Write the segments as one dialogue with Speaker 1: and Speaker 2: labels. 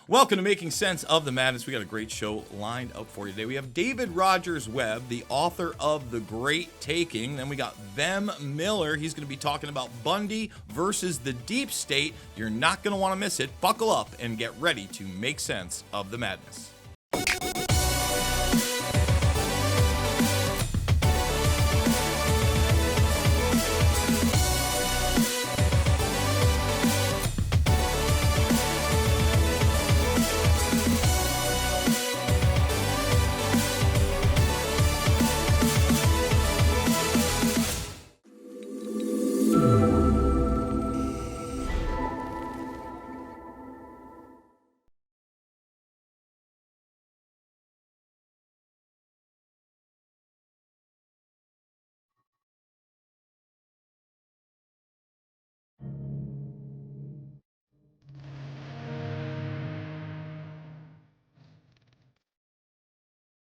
Speaker 1: Welcome to Making Sense of the Madness. We got a great show lined up for you today. We have David Webb, the author of The Great Taking. Then we got Vem Miller. He's going to be talking about Bundy versus the Deep State. You're not going to want to miss it. Buckle up and get ready to make sense of the madness.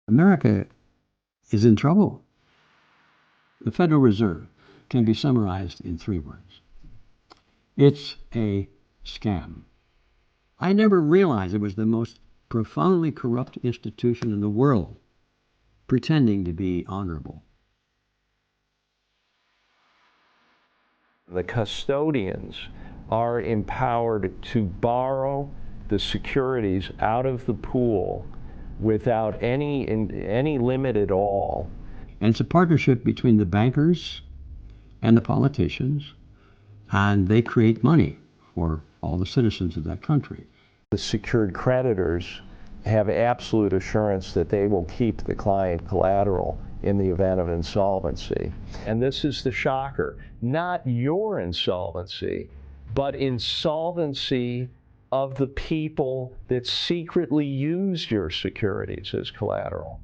Speaker 2: America is in trouble. The Federal Reserve can be summarized in 3 words. It's a scam. I never realized it was the most profoundly corrupt institution in the world, pretending to be honorable.
Speaker 3: The custodians are empowered to borrow the securities out of the pool without any limit at all.
Speaker 2: And it's a partnership between the bankers and the politicians, and they create money for all the citizens of that country.
Speaker 3: The secured creditors have absolute assurance that they will keep the client collateral in the event of insolvency. And this is the shocker, not your insolvency, but insolvency of the people that secretly used your securities as collateral.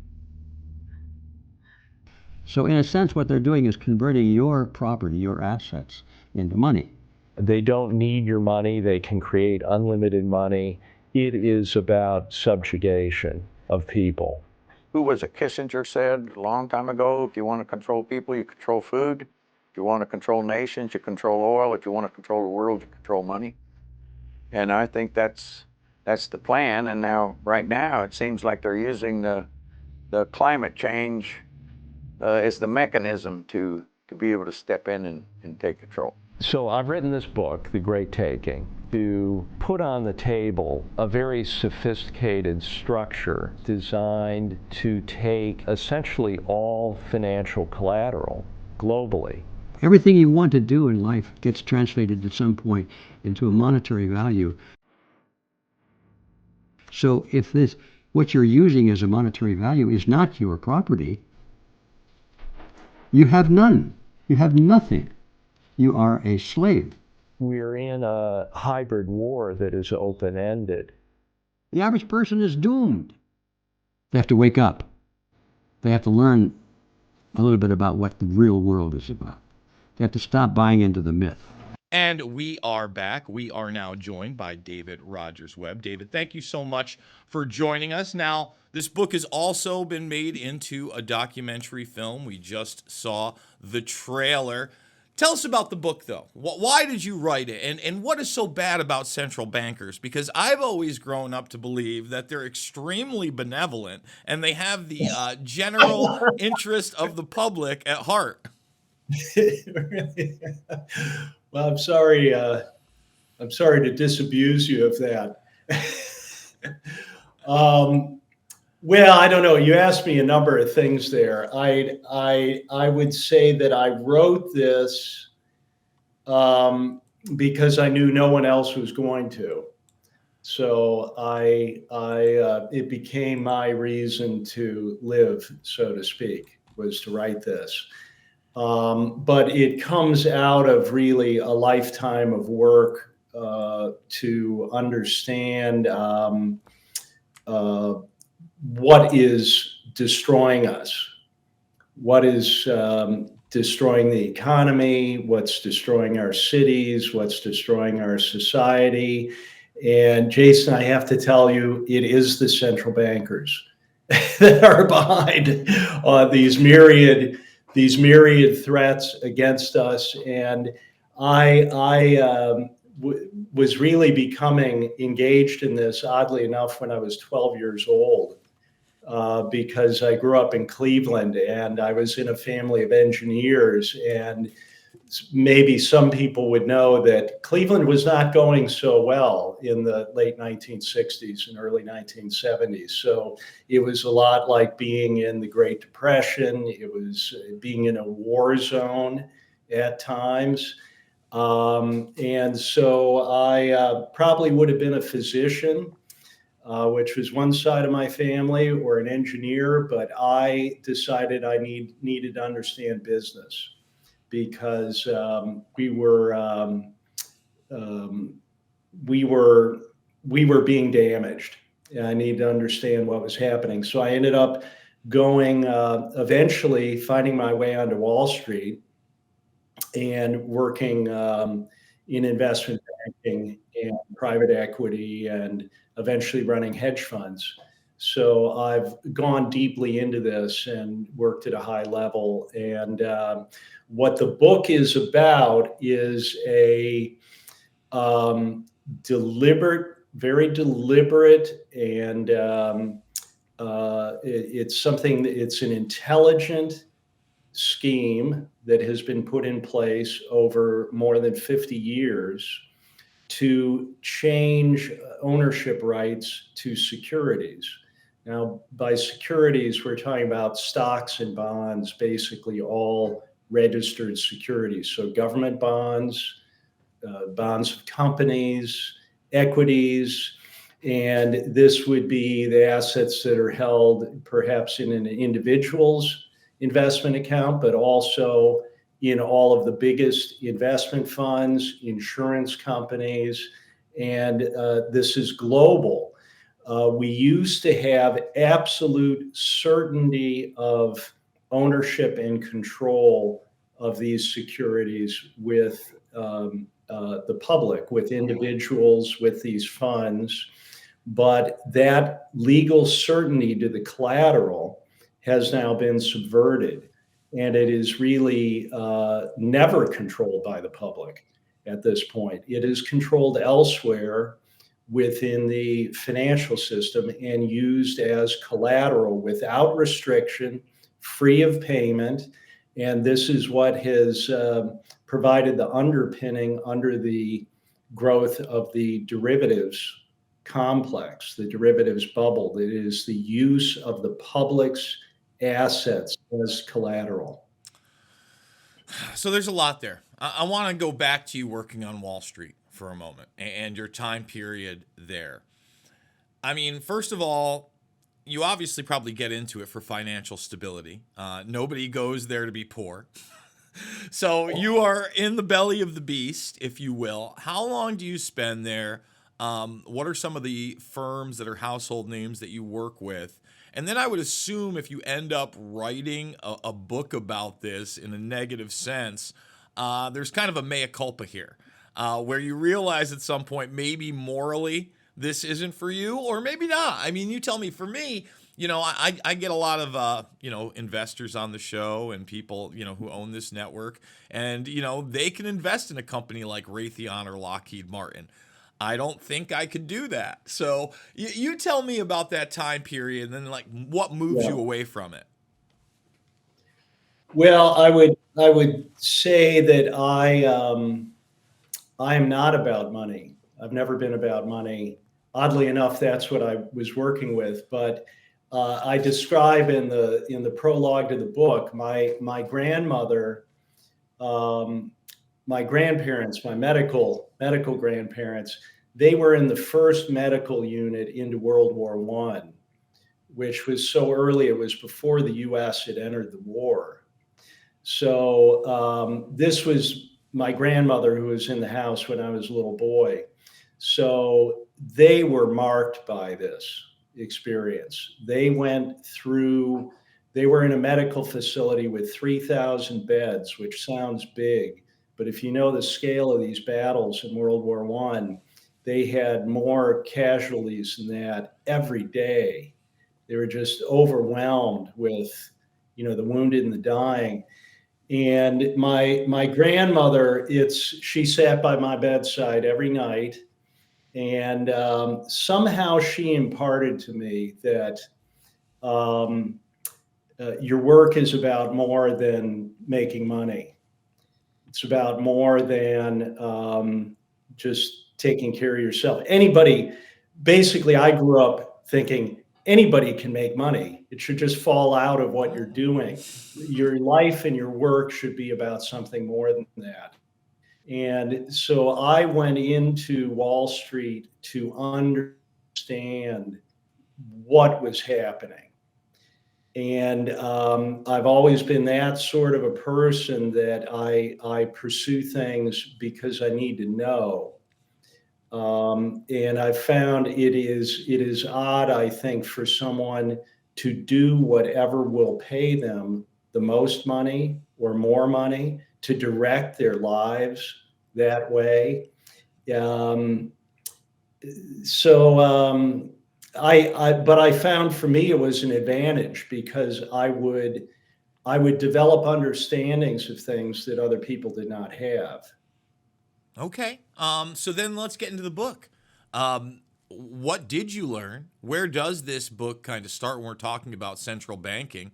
Speaker 2: So in a sense, what they're doing is converting your property, your assets, into money.
Speaker 3: They don't need your money. They can create unlimited money. It is about subjugation of people.
Speaker 4: Who was it? Kissinger said a long time ago, if you want to control people, you control food. If you want to control nations, you control oil. If you want to control the world, you control money. And I think that's the plan. And now, right now, it seems like they're using the climate change as the mechanism to be able to step in and take control.
Speaker 3: So I've written this book, The Great Taking, to put on the table a very sophisticated structure designed to take essentially all financial collateral globally.
Speaker 2: Everything you want to do in life gets translated at some point into a monetary value. So if what you're using as a monetary value is not your property, you have none. You have nothing. You are a slave.
Speaker 3: We're in a hybrid war that is open-ended.
Speaker 2: The average person is doomed. They have to wake up. They have to learn a little bit about what the real world is about. They have to stop buying into the myth.
Speaker 1: And we are back. We are now joined by David Webb. David, thank you so much for joining us. Now, this book has also been made into a documentary film. We just saw the trailer. Tell us about the book, though. Why did you write it? And what is so bad about central bankers? Because I've always grown up to believe that they're extremely benevolent and they have the general interest of the public at heart.
Speaker 5: Well, I'm sorry to disabuse you of that. Well, I don't know. You asked me a number of things there. I would say that I wrote this because I knew no one else was going to. So it became my reason to live, so to speak, was to write this. But it comes out of really a lifetime of work to understand what is destroying us, what is destroying the economy, what's destroying our cities, what's destroying our society. And Jason, I have to tell you, it is the central bankers that are behind these myriad threats against us. And I was really becoming engaged in this, oddly enough, when I was 12 years old, because I grew up in Cleveland and I was in a family of engineers. And maybe some people would know that Cleveland was not going so well in the late 1960s and early 1970s. So it was a lot like being in the Great Depression. It was being in a war zone at times. And so I probably would have been a physician, which was one side of my family, or an engineer, but I decided I needed to understand business because um, we were being damaged. And I needed to understand what was happening. So I ended up going, eventually finding my way onto Wall Street and working in investment banking and private equity and eventually running hedge funds. So I've gone deeply into this and worked at a high level. And what the book is about is a very deliberate, and it's an intelligent scheme that has been put in place over more than 50 years to change ownership rights to securities. Now, by securities, we're talking about stocks and bonds, basically all registered securities. So government bonds, bonds of companies, equities, and this would be the assets that are held perhaps in an individual's investment account, but also in all of the biggest investment funds, insurance companies, and this is global. We used to have absolute certainty of ownership and control of these securities with the public, with individuals, with these funds. But that legal certainty to the collateral has now been subverted. And it is really never controlled by the public at this point. It is controlled elsewhere within the financial system and used as collateral without restriction, free of payment. And this is what has provided the underpinning under the growth of the derivatives complex, the derivatives bubble. That is the use of the public's assets as collateral.
Speaker 1: So there's a lot there. I want to go back to you working on Wall Street for a moment and your time period there. I mean, first of all, you obviously probably get into it for financial stability. Nobody goes there to be poor. So you are in the belly of the beast, if you will. How long do you spend there? What are some of the firms that are household names that you work with? And then I would assume if you end up writing a book about this in a negative sense, there's kind of a mea culpa here, where you realize at some point maybe morally this isn't for you, or maybe not. I mean, you tell me. For me, I get a lot of, investors on the show and people, who own this network. And, they can invest in a company like Raytheon or Lockheed Martin. I don't think I could do that. So you tell me about that time period and then like what moves you away from it.
Speaker 5: Well, I would say that I am not about money. I've never been about money. Oddly enough, that's what I was working with. But I describe in the prologue to the book my grandmother, my grandparents, my medical grandparents. They were in the first medical unit into World War I, which was so early. It was before the U.S. had entered the war. So this was my grandmother who was in the house when I was a little boy. So they were marked by this experience. They were in a medical facility with 3,000 beds, which sounds big. But if you know the scale of these battles in World War I, they had more casualties than that every day. They were just overwhelmed with, the wounded and the dying. And my grandmother, she sat by my bedside every night, and somehow she imparted to me that um, your work is about more than making money. It's about more than just taking care of yourself. Anybody, basically, I grew up thinking anybody can make money. It should just fall out of what you're doing. Your life and your work should be about something more than that. And so I went into Wall Street to understand what was happening. And I've always been that sort of a person that I pursue things because I need to know. And I've found it is odd, I think, for someone to do whatever will pay them the most money or more money to direct their lives that way. Um, so but I found for me it was an advantage because I would develop understandings of things that other people did not have.
Speaker 1: Okay. So then let's get into the book. What did you learn? Where does this book kind of start when we're talking about central banking?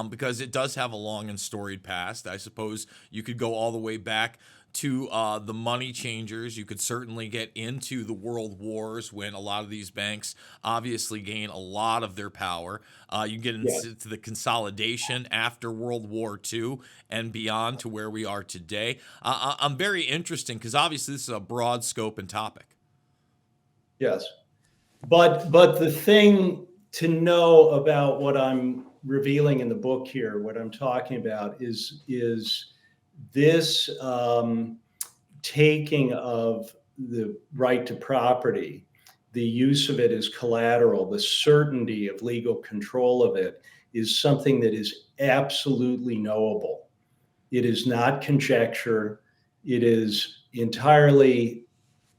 Speaker 1: Because it does have a long and storied past. I suppose you could go all the way back to the money changers. You could certainly get into the world wars when a lot of these banks obviously gain a lot of their power. You get
Speaker 5: Yes.
Speaker 1: into the consolidation after World War II and beyond to where we are today. I'm very interesting because obviously this is a broad scope and topic.
Speaker 5: Yes. But the thing to know about what I'm revealing in the book here, what I'm talking about is this taking of the right to property, the use of it as collateral, the certainty of legal control of it is something that is absolutely knowable. It is not conjecture. It is entirely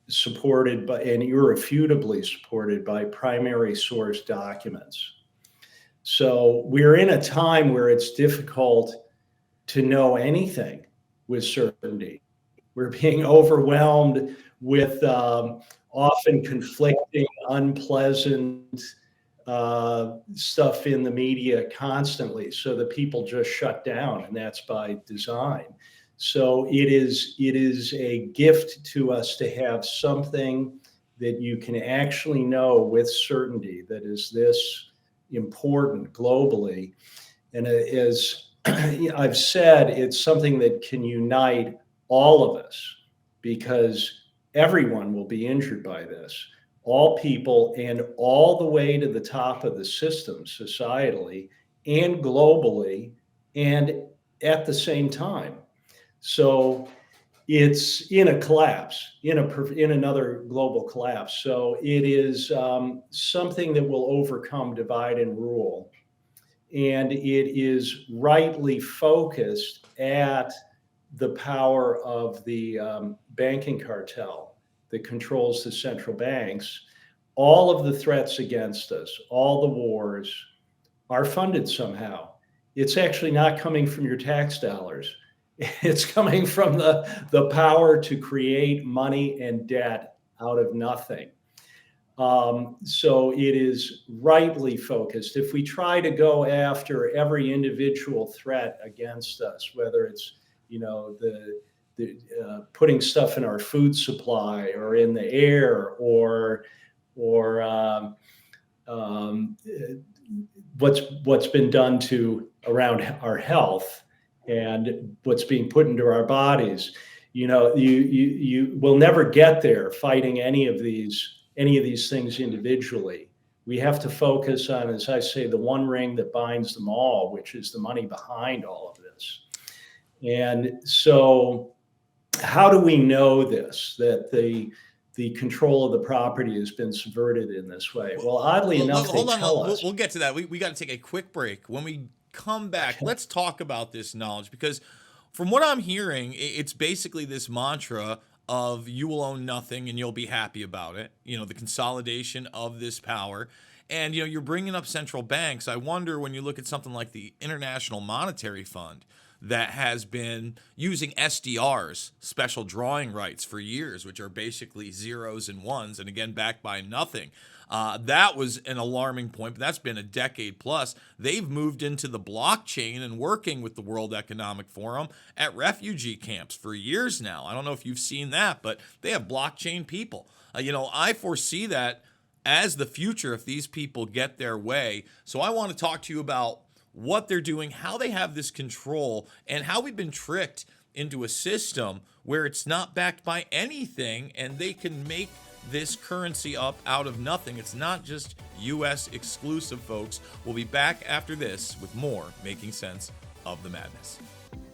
Speaker 5: supported by and irrefutably supported by primary source documents. So we're in a time where it's difficult to know anything with certainty. We're being overwhelmed with often conflicting, unpleasant stuff in the media constantly, so that people just shut down, and that's by design. So it is a gift to us to have something that you can actually know with certainty that is this important globally. And as I've said, it's something that can unite all of us because everyone will be injured by this. All people and all the way to the top of the system societally and globally and at the same time. So it's in a collapse, in another global collapse. So it is something that will overcome divide and rule. And it is rightly focused at the power of the banking cartel that controls the central banks. All of the threats against us, all the wars are funded somehow. It's actually not coming from your tax dollars. It's coming from the power to create money and debt out of nothing. So it is rightly focused. If we try to go after every individual threat against us, whether it's putting stuff in our food supply or in the air or what's been done to around our health and what's being put into our bodies, you will never get there fighting any of these things individually. We have to focus on, as I say, the one ring that binds them all, which is the money behind all of this. And so how do we know this, that the control of the property has been subverted in this way? Well, oddly enough,
Speaker 1: hold
Speaker 5: they
Speaker 1: on,
Speaker 5: tell us.
Speaker 1: we'll get to that. We got to take a quick break. When we come back, let's talk about this knowledge, because from what I'm hearing, it's basically this mantra of you will own nothing and you'll be happy about it. The consolidation of this power. And, you're bringing up central banks. I wonder, when you look at something like the International Monetary Fund, that has been using SDRs, special drawing rights, for years, which are basically zeros and ones, and again, backed by nothing. That was an alarming point, but that's been a decade plus. They've moved into the blockchain and working with the World Economic Forum at refugee camps for years now. I don't know if you've seen that, but they have blockchain people. I foresee that as the future if these people get their way. So I want to talk to you about what they're doing, how they have this control, and how we've been tricked into a system where it's not backed by anything and they can make this currency up out of nothing. It's not just U.S. exclusive, folks. We'll be back after this with more Making Sense of the Madness.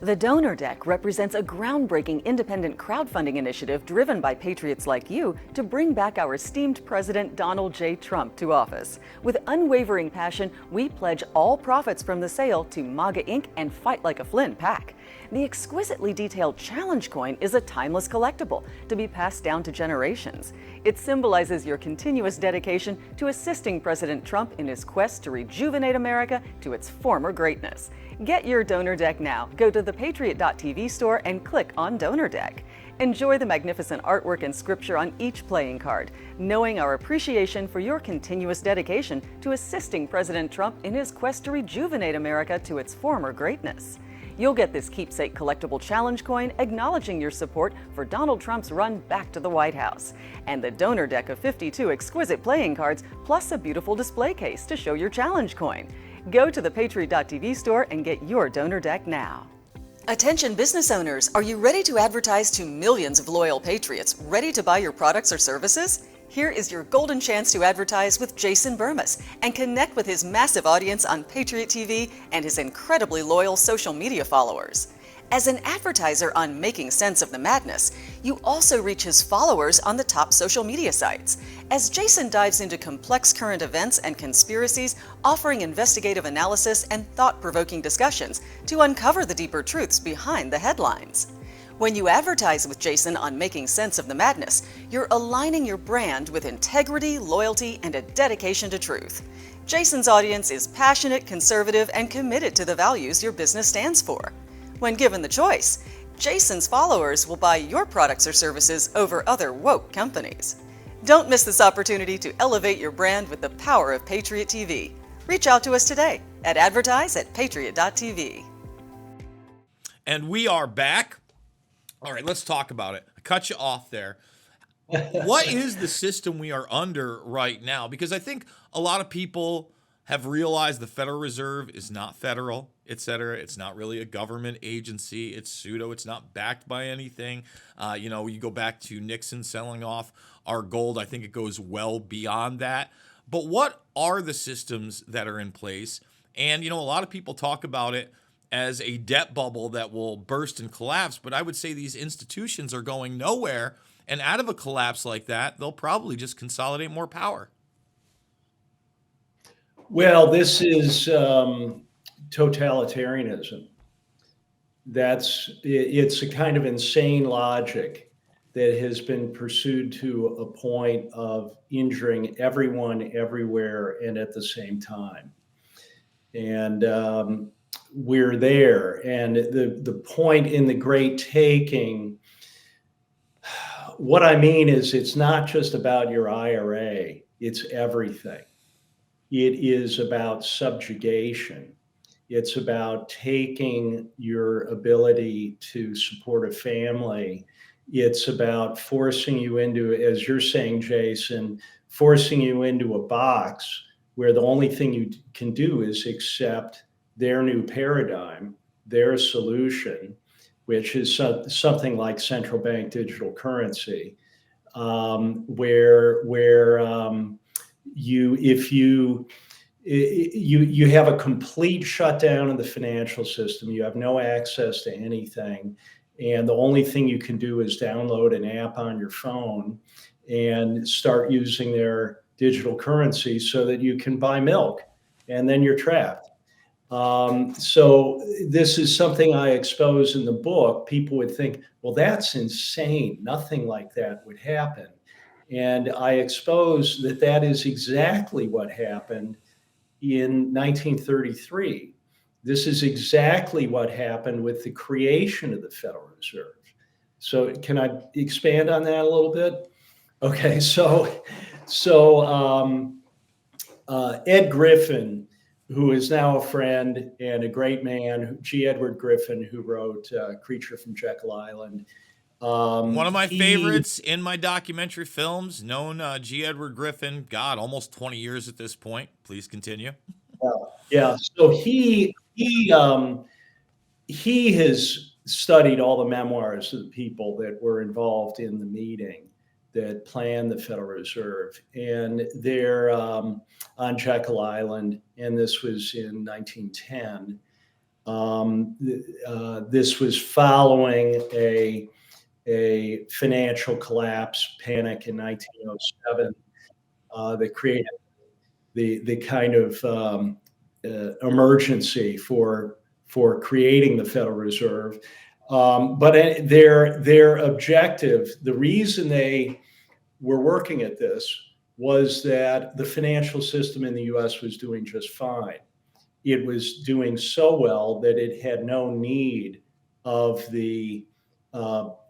Speaker 6: The Donor Deck represents a groundbreaking independent crowdfunding initiative driven by patriots like you to bring back our esteemed President Donald J. Trump to office. With unwavering passion, we pledge all profits from the sale to MAGA Inc. and Fight Like a Flynn PAC. The exquisitely detailed challenge coin is a timeless collectible to be passed down to generations. It symbolizes your continuous dedication to assisting President Trump in his quest to rejuvenate America to its former greatness. Get your Donor Deck now. Go to the Patriot.tv store and click on Donor Deck. Enjoy the magnificent artwork and scripture on each playing card, knowing our appreciation for your continuous dedication to assisting President Trump in his quest to rejuvenate America to its former greatness. You'll get this keepsake collectible challenge coin acknowledging your support for Donald Trump's run back to the White House, and the Donor Deck of 52 exquisite playing cards, plus a beautiful display case to show your challenge coin. Go to the Patriot.tv store and get your Donor Deck now. Attention business owners, are you ready to advertise to millions of loyal patriots ready to buy your products or services? Here is your golden chance to advertise with Jason Bermas and connect with his massive audience on Patriot TV and his incredibly loyal social media followers. As an advertiser on Making Sense of the Madness, you also reach his followers on the top social media sites. As Jason dives into complex current events and conspiracies, offering investigative analysis and thought-provoking discussions to uncover the deeper truths behind the headlines. When you advertise with Jason on Making Sense of the Madness, you're aligning your brand with integrity, loyalty, and a dedication to truth. Jason's audience is passionate, conservative, and committed to the values your business stands for. When given the choice, Jason's followers will buy your products or services over other woke companies. Don't miss this opportunity to elevate your brand with the power of Patriot TV. Reach out to us today at advertise@patriot.tv.
Speaker 1: And we are back. All right, let's talk about it. I cut you off there. What is the system we are under right now? Because I think a lot of people have realized the Federal Reserve is not federal, etc. It's not really a government agency. It's pseudo. It's not backed by anything. You go back to Nixon selling off our gold. I think it goes well beyond that. But what are the systems that are in place? And, a lot of people talk about it as a debt bubble that will burst and collapse. But I would say these institutions are going nowhere. And out of a collapse like that, they'll probably just consolidate more power.
Speaker 5: Well, this is totalitarianism. It's a kind of insane logic that has been pursued to a point of injuring everyone, everywhere, and at the same time. And we're there. And the point in the Great Taking, what I mean is it's not just about your IRA, it's everything. It is about subjugation. It's about taking your ability to support a family. It's about forcing you into, as you're saying, Jason, forcing you into a box where the only thing you can do is accept their new paradigm, their solution, which is something like central bank digital currency, where you have a complete shutdown of the financial system. You have no access to anything. And the only thing you can do is download an app on your phone and start using their digital currency so that you can buy milk, and then you're trapped. So this is something I expose in the book. People would think, well, that's insane. Nothing like that would happen. And I expose that that is exactly what happened in 1933. This is exactly what happened with the creation of the Federal Reserve. So can I expand on that a little bit? Okay, Ed Griffin, who is now a friend and a great man, G. Edward Griffin, who wrote Creature from Jekyll Island.
Speaker 1: One of my
Speaker 5: He,
Speaker 1: favorites in my documentary films, known G. Edward Griffin, God, almost 20 years at this point. Please continue.
Speaker 5: yeah, so he has studied all the memoirs of the people that were involved in the meeting that planned the Federal Reserve, and they're on Jekyll Island, and this was in 1910. This was following a financial collapse, panic in 1907 that created the kind of emergency for creating the Federal Reserve. But their objective, the reason they were working at this, was that the financial system in the US was doing just fine. It was doing so well that it had no need of the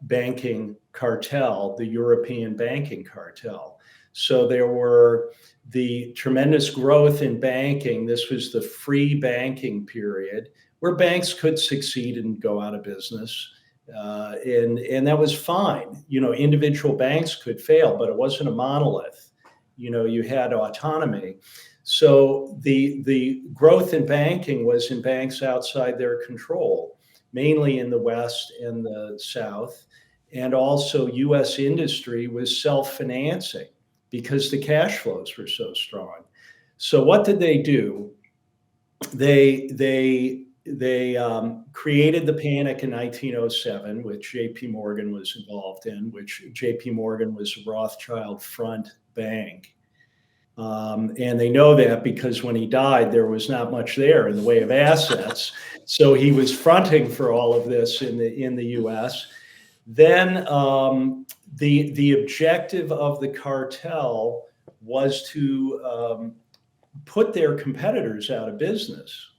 Speaker 5: banking cartel, the European banking cartel. So there were the tremendous growth in banking. This was the free banking period where banks could succeed and go out of business. And that was fine. Individual banks could fail, but it wasn't a monolith. You had autonomy. So the growth in banking was in banks outside their control, mainly in the West and the South. And also US industry was self-financing because the cash flows were so strong. So what did they do? They created the panic in 1907, which J.P. Morgan was involved in, which J.P. Morgan was a Rothschild front bank. And they know that because when he died, there was not much there in the way of assets. So he was fronting for all of this in the U.S. Then the objective of the cartel was to put their competitors out of business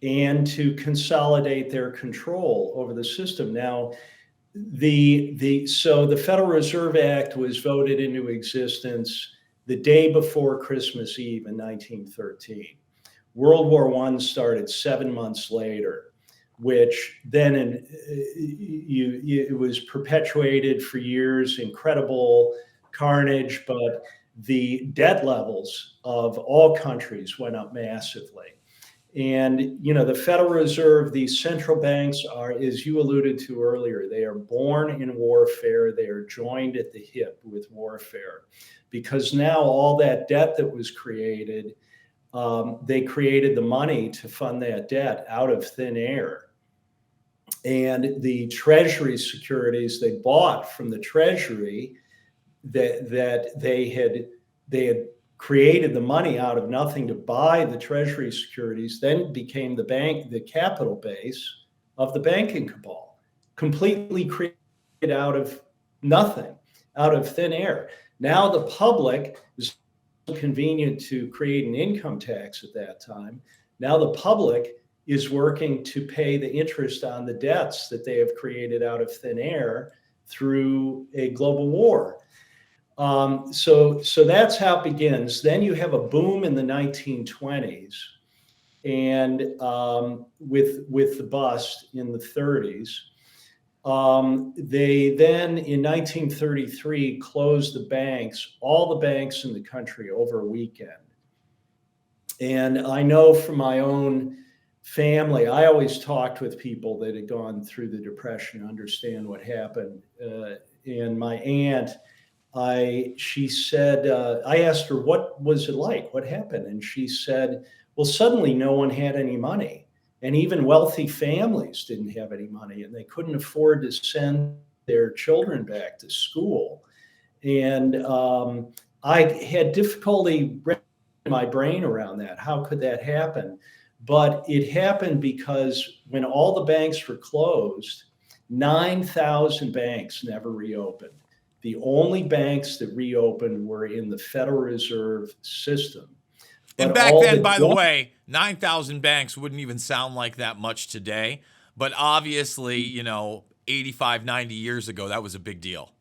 Speaker 5: and to consolidate their control over the system. Now, so the Federal Reserve Act was voted into existence the day before Christmas Eve in 1913. World War I started 7 months later, which then it was perpetuated for years, incredible carnage, but the debt levels of all countries went up massively. And, the Federal Reserve, these central banks are, as you alluded to earlier, they are born in warfare. They are joined at the hip with warfare, because now all that debt that was created, they created the money to fund that debt out of thin air. And the Treasury securities they bought from the Treasury that they had created the money out of nothing to buy the Treasury securities, then became the capital base of the banking cabal, completely created out of nothing, out of thin air. Now the public is convenient to create an income tax at that time. Now the public is working to pay the interest on the debts that they have created out of thin air through a global war. So that's how it begins. Then you have a boom in the 1920s, and with the bust in the 30s. They then, in 1933, closed the banks, all the banks in the country, over a weekend. And I know from my own family, I always talked with people that had gone through the Depression, understand what happened. And my aunt, she said, I asked her, what was it like? What happened? And she said, well, suddenly no one had any money. And even wealthy families didn't have any money, and they couldn't afford to send their children back to school. And I had difficulty wrapping my brain around that. How could that happen? But it happened because when all the banks were closed, 9,000 banks never reopened. The only banks that reopened were in the Federal Reserve system.
Speaker 1: And back then, by the way, 9,000 banks wouldn't even sound like that much today. But obviously, 85, 90 years ago, that was a big deal.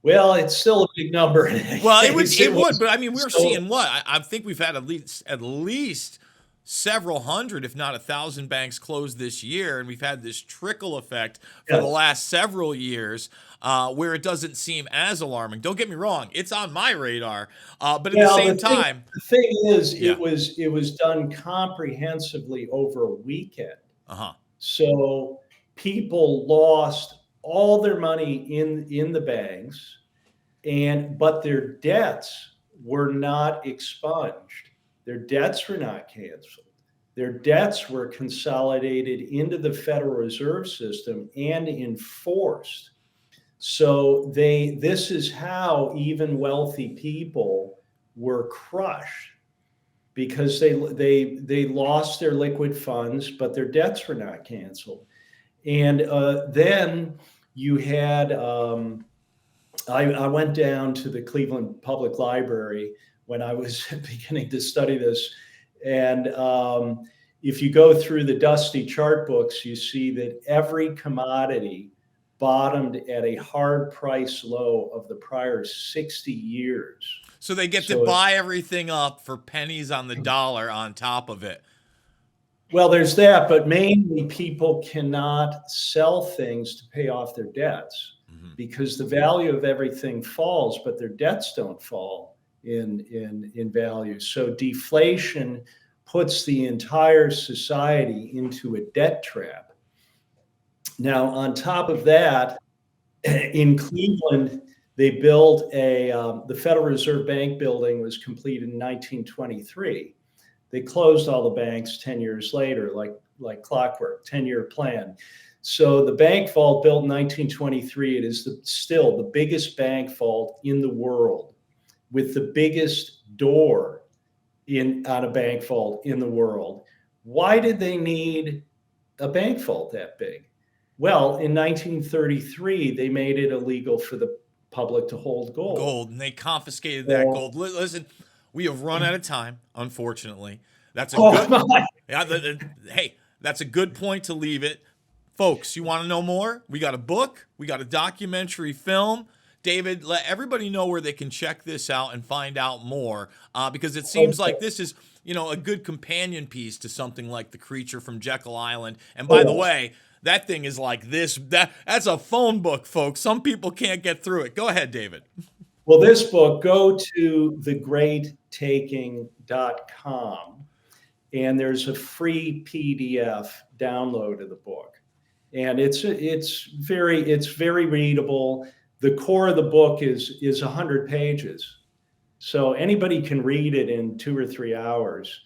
Speaker 5: Well, it's still a big number.
Speaker 1: Well, it would, but I mean, we're seeing what? I think we've had at least several hundred, if not 1,000 banks closed this year, and we've had this trickle effect for the last several years where it doesn't seem as alarming. Don't get me wrong, it's on my radar, but at the same time,
Speaker 5: the thing is, it was done comprehensively over a weekend. So people lost all their money in the banks, but their debts were not expunged. Their debts were not canceled. Their debts were consolidated into the Federal Reserve System and enforced. So this is how even wealthy people were crushed, because they lost their liquid funds, but their debts were not canceled. And then you had, I went down to the Cleveland Public Library when I was beginning to study this. And if you go through the dusty chart books, you see that every commodity bottomed at a hard price low of the prior 60 years.
Speaker 1: So they get to buy everything up for pennies on the dollar on top of it.
Speaker 5: Well, there's that, but mainly people cannot sell things to pay off their debts because the value of everything falls, but their debts don't fall in value. So deflation puts the entire society into a debt trap. Now, on top of that, in Cleveland, they built the Federal Reserve Bank building was completed in 1923. They closed all the banks 10 years later, like clockwork, 10-year plan. So the bank vault built in 1923, it is still the biggest bank vault in the world, with the biggest door on a bank vault in the world. Why did they need a bank vault that big? Well, in 1933, they made it illegal for the public to hold gold.
Speaker 1: And they confiscated that gold. Listen, we have run out of time, unfortunately. That's a hey, that's a good point to leave it. Folks, you want to know more? We got a book, we got a documentary film. David, let everybody know where they can check this out and find out more, because it seems like this is, a good companion piece to something like The Creature from Jekyll Island. And by the way, that thing is like this. That's a phone book, folks. Some people can't get through it. Go ahead, David.
Speaker 5: Well, this book, go to thegreattaking.com, and there's a free PDF download of the book. And it's very readable. The core of the book is 100 pages. So anybody can read it in 2 or 3 hours.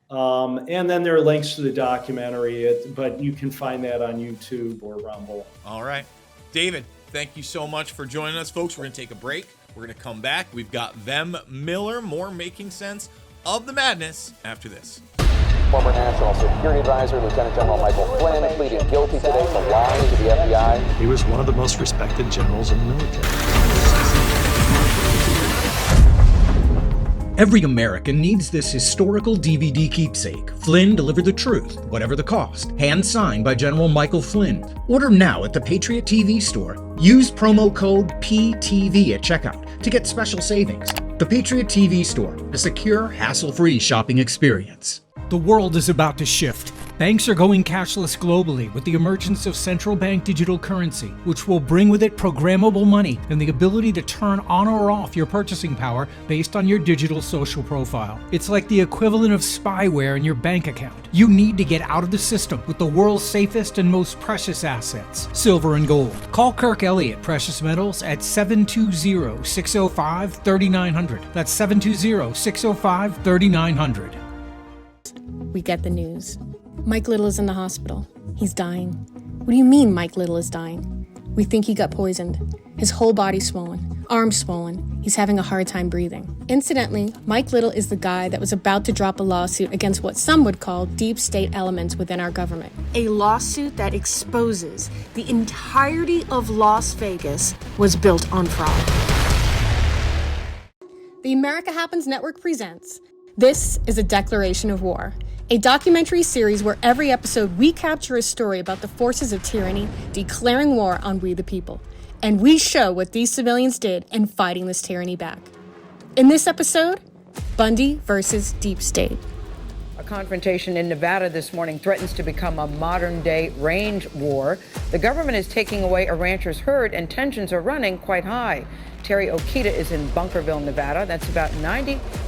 Speaker 5: And then there are links to the documentary, but you can find that on YouTube or Rumble.
Speaker 1: All right. David, thank you so much for joining us, folks. We're going to take a break. We're going to come back. We've got Vem Miller, more making sense of the madness after this.
Speaker 7: Former National Security Advisor Lieutenant General Michael Flynn pleaded guilty today to lying to the FBI.
Speaker 8: He was one of the most respected generals in the military.
Speaker 9: Every American needs this historical DVD keepsake. Flynn delivered the truth, whatever the cost. Hand signed by General Michael Flynn. Order now at the Patriot TV store. Use promo code PTV at checkout to get special savings. The Patriot TV store, a secure, hassle-free shopping experience.
Speaker 10: The world is about to shift. Banks are going cashless globally with the emergence of central bank digital currency, which will bring with it programmable money and the ability to turn on or off your purchasing power based on your digital social profile. It's like the equivalent of spyware in your bank account. You need to get out of the system with the world's safest and most precious assets, silver and gold. Call Kirk Elliott Precious Metals at 720-605-3900. That's 720-605-3900.
Speaker 11: We get the news. Mike Little is in the hospital. He's dying. What do you mean Mike Little is dying? We think he got poisoned. His whole body's swollen, arms swollen. He's having a hard time breathing. Incidentally, Mike Little is the guy that was about to drop a lawsuit against what some would call deep state elements within our government.
Speaker 12: A lawsuit that exposes the entirety of Las Vegas was built on fraud.
Speaker 11: The America Happens Network presents This is A Declaration of War, a documentary series where every episode we capture a story about the forces of tyranny declaring war on we the people. And we show what these civilians did in fighting this tyranny back. In this episode, Bundy versus Deep State.
Speaker 13: A confrontation in Nevada this morning threatens to become a modern-day range war. The government is taking away a rancher's herd, and tensions are running quite high. Terry Okita is in Bunkerville, Nevada. That's about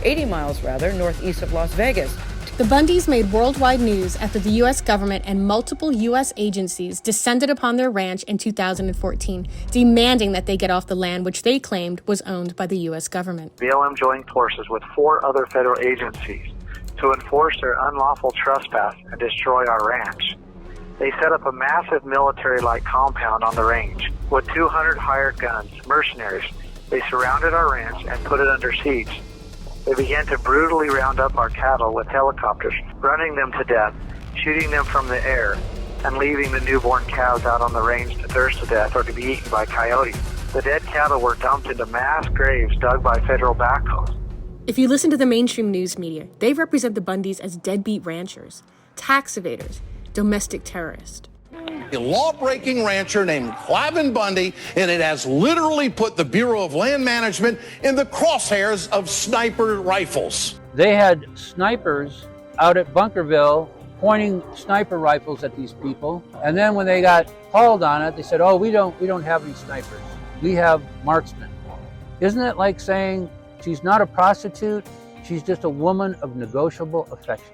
Speaker 13: 80 miles northeast of Las Vegas.
Speaker 11: The Bundys made worldwide news after the U.S. government and multiple U.S. agencies descended upon their ranch in 2014, demanding that they get off the land which they claimed was owned by the U.S. government.
Speaker 14: BLM joined forces with 4 other federal agencies to enforce their unlawful trespass and destroy our ranch. They set up a massive military-like compound on the range with 200 hired guns, mercenaries. They surrounded our ranch and put it under siege. They began to brutally round up our cattle with helicopters, running them to death, shooting them from the air, and leaving the newborn cows out on the range to thirst to death or to be eaten by coyotes. The dead cattle were dumped into mass graves dug by federal backhoes.
Speaker 11: If you listen to the mainstream news media, they represent the Bundys as deadbeat ranchers, tax evaders, domestic terrorists.
Speaker 15: A law-breaking rancher named Cliven Bundy, and it has literally put the Bureau of Land Management in the crosshairs of sniper rifles.
Speaker 16: They had snipers out at Bunkerville pointing sniper rifles at these people, and then when they got called on it, they said, "Oh, we don't have any snipers. We have marksmen." Isn't it like saying she's not a prostitute, she's just a woman of negotiable affection?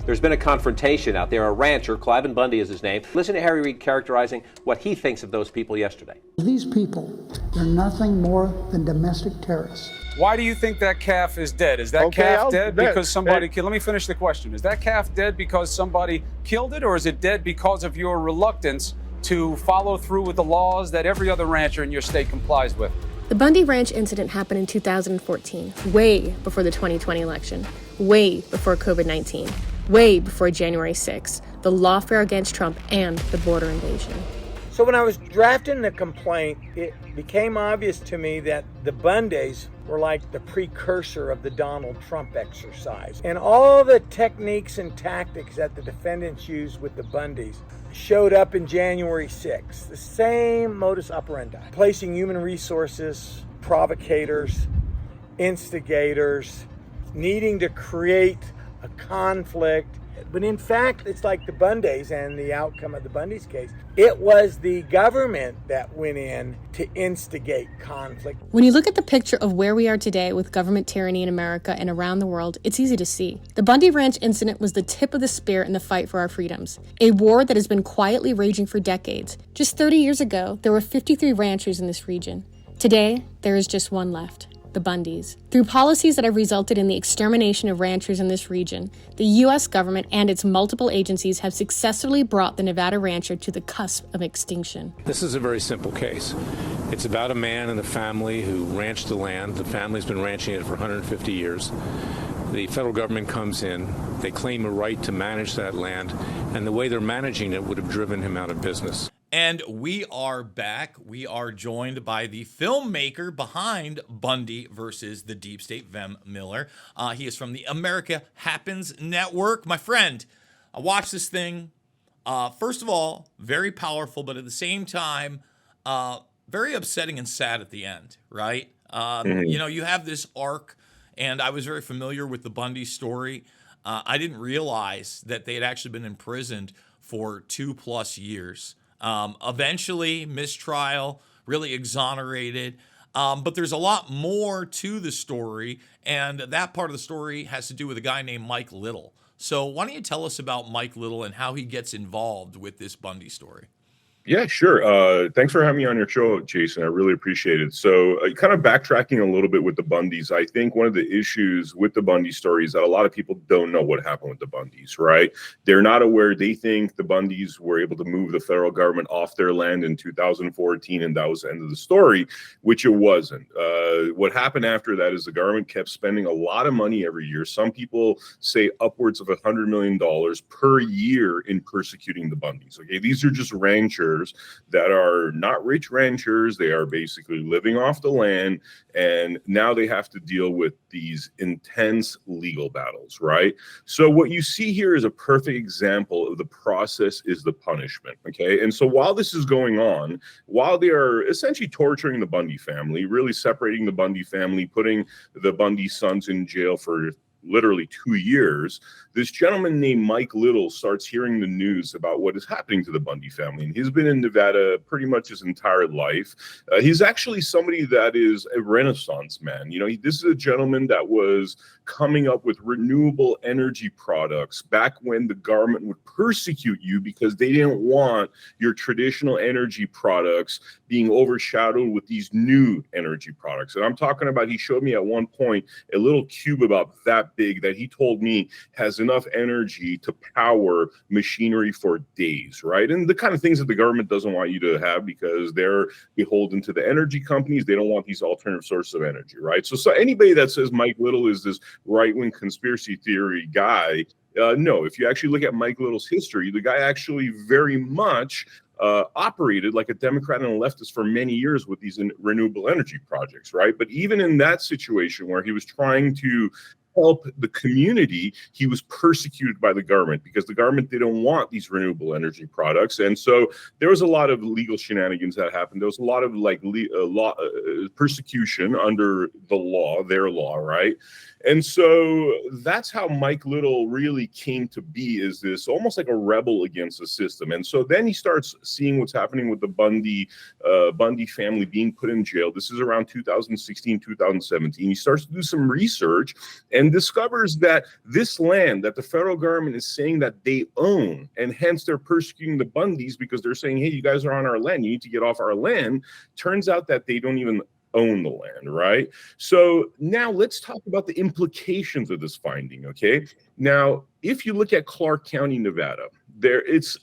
Speaker 7: There's been a confrontation out there. A rancher, Cliven Bundy is his name. Listen to Harry Reid characterizing what he thinks of those people yesterday.
Speaker 17: These people are nothing more than domestic terrorists.
Speaker 18: Why do you think that calf is dead? Is that calf dead because somebody killed? Let me finish the question. Is that calf dead because somebody killed it, or is it dead because of your reluctance to follow through with the laws that every other rancher in your state complies with?
Speaker 11: The Bundy Ranch incident happened in 2014, way before the 2020 election, way before COVID-19, way before January 6th, the lawfare against Trump, and the border invasion.
Speaker 19: So when I was drafting the complaint, it became obvious to me that the Bundys were like the precursor of the Donald Trump exercise. And all the techniques and tactics that the defendants used with the Bundys showed up in January 6th. The same modus operandi. Placing human resources, provocators, instigators, needing to create a conflict. But in fact, it's like the Bundys and the outcome of the Bundy's case. It was the government that went in to instigate conflict.
Speaker 11: When you look at the picture of where we are today with government tyranny in America and around the world, it's easy to see. The Bundy Ranch incident was the tip of the spear in the fight for our freedoms, a war that has been quietly raging for decades. Just 30 years ago, there were 53 ranchers in this region. Today, there is just one left. The Bundys. Through policies that have resulted in the extermination of ranchers in this region, the U.S. government and its multiple agencies have successfully brought the Nevada rancher to the cusp of extinction.
Speaker 20: This is a very simple case. It's about a man and a family who ranched the land. The family's been ranching it for 150 years. The federal government comes in, they claim a right to manage that land, and the way they're managing it would have driven him out of business.
Speaker 1: And we are back. We are joined by the filmmaker behind Bundy versus the Deep State, Vem Miller. He is from the America Happens Network. My friend, I watched this thing. First of all, very powerful, but at the same time, very upsetting and sad at the end, right? You know, you have this arc, and I was very familiar with the Bundy story. I didn't realize that they had actually been imprisoned for 2+ years. Eventually, mistrial, really exonerated. But there's a lot more to the story, and that part of the story has to do with a guy named Mike Little. So why don't you tell us about Mike Little and how he gets involved with this Bundy story?
Speaker 21: Yeah, sure. Thanks for having me on your show, Jason. I really appreciate it. So kind of backtracking a little bit with the Bundys, I think one of the issues with the Bundy story is that a lot of people don't know what happened with the Bundys, right? They're not aware. They think the Bundys were able to move the federal government off their land in 2014, and that was the end of the story, which it wasn't. What happened after that is the government kept spending a lot of money every year. Some people say upwards of $100 million per year in persecuting the Bundys. Okay, these are just ranchers ranchers that are not rich ranchers. They are basically living off the land, and now they have to deal with these intense legal battles, right? So what you see here is a perfect example of the process is the punishment, okay? And so while this is going on, while they are essentially torturing the Bundy family, really separating the Bundy family, putting the Bundy sons in jail for literally 2 years, this gentleman named Mike Little starts hearing the news about what is happening to the Bundy family. And he's been in Nevada pretty much his entire life. He's actually somebody that is a Renaissance man. You know, this is a gentleman that was coming up with renewable energy products back when the government would persecute you because they didn't want your traditional energy products being overshadowed with these new energy products. And I'm talking about, he showed me at one point a little cube about that big that he told me has enough energy to power machinery for days, right? And the kind of things that the government doesn't want you to have because they're beholden to the energy companies. They don't want these alternative sources of energy, right? So anybody that says Mike Little is this right-wing conspiracy theory guy, no, if you actually look at Mike Little's history, the guy actually very much operated like a Democrat and a leftist for many years with these renewable energy projects, right? But even in that situation where he was trying to help the community, he was persecuted by the government because the government didn't want these renewable energy products. And so there was a lot of legal shenanigans that happened. There was a lot of like persecution under the law, their law, right? And so that's how Mike Little really came to be, is this almost like a rebel against the system. And so then he starts seeing what's happening with the Bundy family being put in jail. This is around 2016, 2017. He starts to do some research and discovers that this land that the federal government is saying that they own, and hence they're persecuting the Bundys because they're saying, hey, you guys are on our land, you need to get off our land. Turns out that they don't even own the land, right? So now let's talk about the implications of this finding, okay? Now, if you look at Clark County, Nevada, it's